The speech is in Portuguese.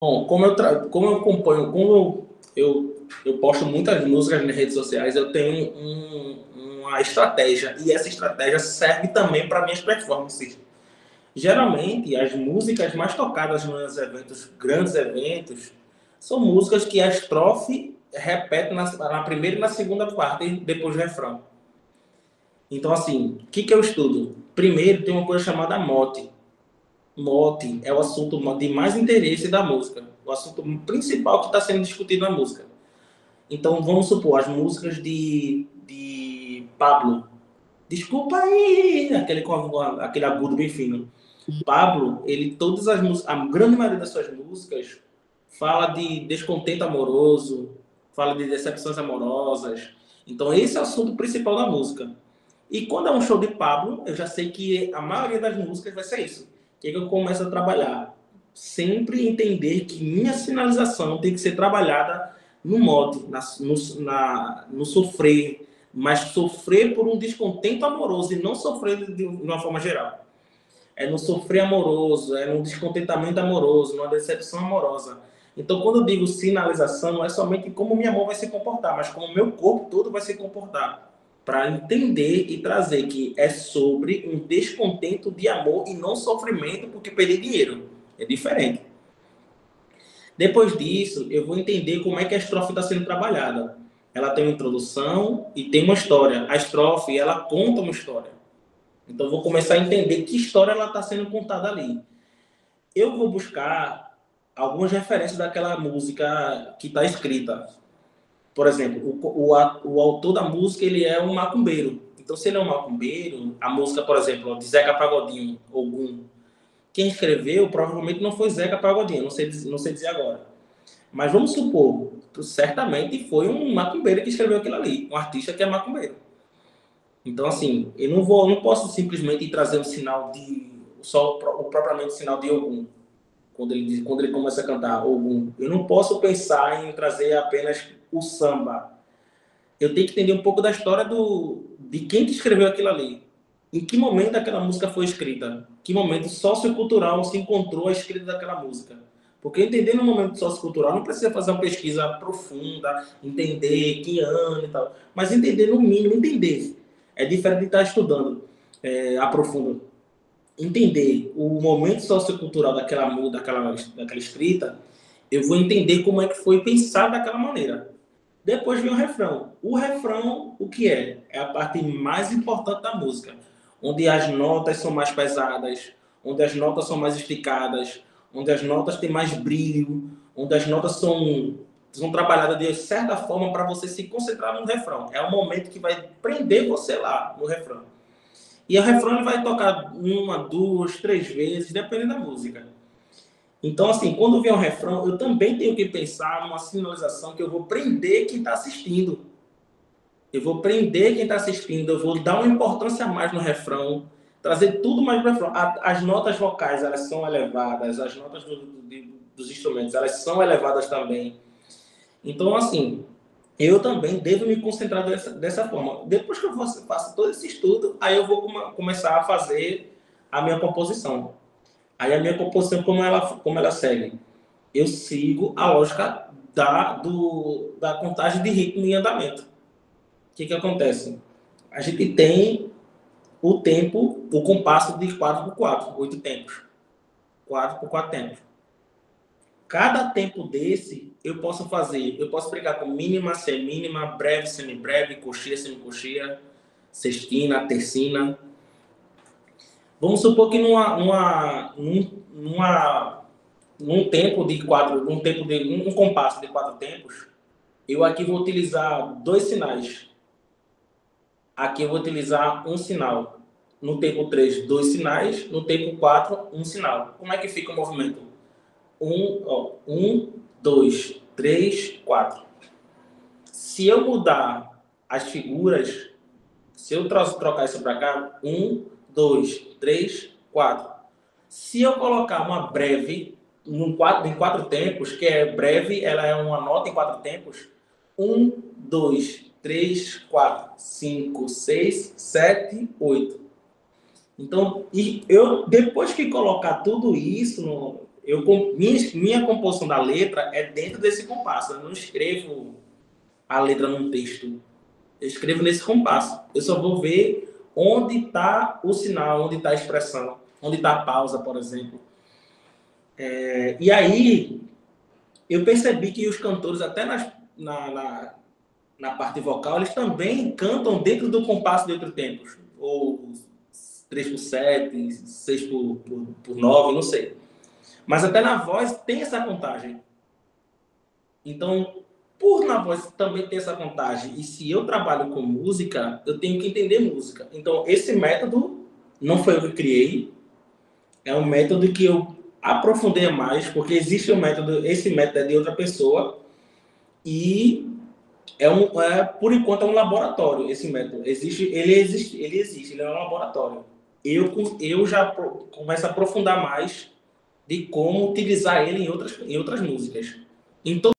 Bom, como eu acompanho, eu posto muitas músicas nas redes sociais, eu tenho uma estratégia, e essa estratégia serve também para minhas performances. Geralmente, as músicas mais tocadas nos eventos, grandes eventos, são músicas que a estrofe repete na primeira e na segunda parte, depois do refrão. Então, assim, o que eu estudo? Primeiro, tem uma coisa chamada mote. Mote é o assunto de mais interesse da música, o assunto principal que está sendo discutido na música. Então, vamos supor, as músicas de Pablo. Desculpa aí, aquele agudo bem fino. Pablo, ele, todas as músicas, a grande maioria das suas músicas fala de descontento amoroso, fala de decepções amorosas. Então, esse é o assunto principal da música. E quando é um show de Pablo, eu já sei que a maioria das músicas vai ser isso. O que, é que eu começo a trabalhar? Sempre entender que minha sinalização tem que ser trabalhada no modo, no sofrer, mas sofrer por um descontento amoroso e não sofrer de uma forma geral. É no sofrer amoroso, é no descontentamento amoroso, numa decepção amorosa. Então, quando eu digo sinalização, não é somente como minha mão vai se comportar, mas como o meu corpo todo vai se comportar. Para entender e trazer que é sobre um descontento de amor e não sofrimento porque perdi dinheiro. É diferente. Depois disso, eu vou entender como é que a estrofe está sendo trabalhada. Ela tem uma introdução e tem uma história. A estrofe, ela conta uma história. Então, eu vou começar a entender que história ela está sendo contada ali. Eu vou buscar algumas referências daquela música que está escrita. Por exemplo, o autor da música ele é um macumbeiro. Então, se ele é um macumbeiro, a música, por exemplo, de Zeca Pagodinho, Ogum, quem escreveu provavelmente não foi Zeca Pagodinho, não sei dizer agora. Mas vamos supor, certamente foi um macumbeiro que escreveu aquilo ali, um artista que é macumbeiro. Então, assim, não posso simplesmente trazer um sinal de, só o propriamente sinal de Ogum. Quando ele começa a cantar Ogum. Eu não posso pensar em trazer apenas o samba. Eu tenho que entender um pouco da história de quem que escreveu aquilo ali. Em que momento aquela música foi escrita? Que momento sociocultural se encontrou a escrita daquela música? Porque entender no momento sociocultural não precisa fazer uma pesquisa profunda, entender que ano e tal. Mas entender no mínimo, entender. É diferente de estar estudando aprofundando entender o momento sociocultural daquela escrita, eu vou entender como é que foi pensado daquela maneira. Depois vem o refrão. O refrão, o que é? É a parte mais importante da música, onde as notas são mais pesadas, onde as notas são mais esticadas, onde as notas têm mais brilho, onde as notas são trabalhadas de certa forma para você se concentrar no refrão. É o momento que vai prender você lá no refrão. E o refrão ele vai tocar uma, duas, três vezes, dependendo da música. Então, assim, quando vem o refrão, eu também tenho que pensar numa sinalização que eu vou prender quem está assistindo. Eu vou prender quem está assistindo, eu vou dar uma importância a mais no refrão, trazer tudo mais para o refrão. As notas vocais, elas são elevadas, as notas dos instrumentos, elas são elevadas também. Então, assim, eu também devo me concentrar dessa forma. Depois que eu faço todo esse estudo, aí eu vou começar a fazer a minha composição. Aí a minha composição, como ela segue? Eu sigo a lógica da contagem de ritmo em andamento. O que acontece? A gente tem o tempo, o compasso de 4x4, 8 tempos. 4x4 tempos. Cada tempo desse, eu posso brincar com mínima, semínima, breve, semibreve, coxia, semicoxia, sextina, tercina. Vamos supor que num tempo de quatro, um compasso de 4 tempos, eu aqui vou utilizar 2 sinais. Aqui eu vou utilizar um sinal. No tempo 3, 2 sinais. No tempo 4, um sinal. Como é que fica o movimento? 2, 3, 4. Se eu mudar as figuras, se eu trocar isso para cá, 2, 3, 4. Se eu colocar uma breve em 4 tempos, que é breve, ela é uma nota em 4 tempos, 1, 2, 3, 4, 5, 6, 7, 8. Então, depois que colocar tudo isso Minha composição da letra é dentro desse compasso. Eu não escrevo a letra num texto. Eu escrevo nesse compasso. Eu só vou ver onde está o sinal, onde está a expressão, onde está a pausa, por exemplo. E aí, eu percebi que os cantores, até na parte vocal, eles também cantam dentro do compasso de outro tempo. Ou 3/7, 6/9, não sei. Mas até na voz tem essa contagem. Então, por na voz também ter essa contagem, e se eu trabalho com música, eu tenho que entender música. Então, esse método não foi eu que criei, é um método que eu aprofundei mais, porque existe um método, esse método é de outra pessoa, e por enquanto é um laboratório esse método. Ele existe, ele é um laboratório. Eu já começo a aprofundar mais de como utilizar ele em outras músicas. Então,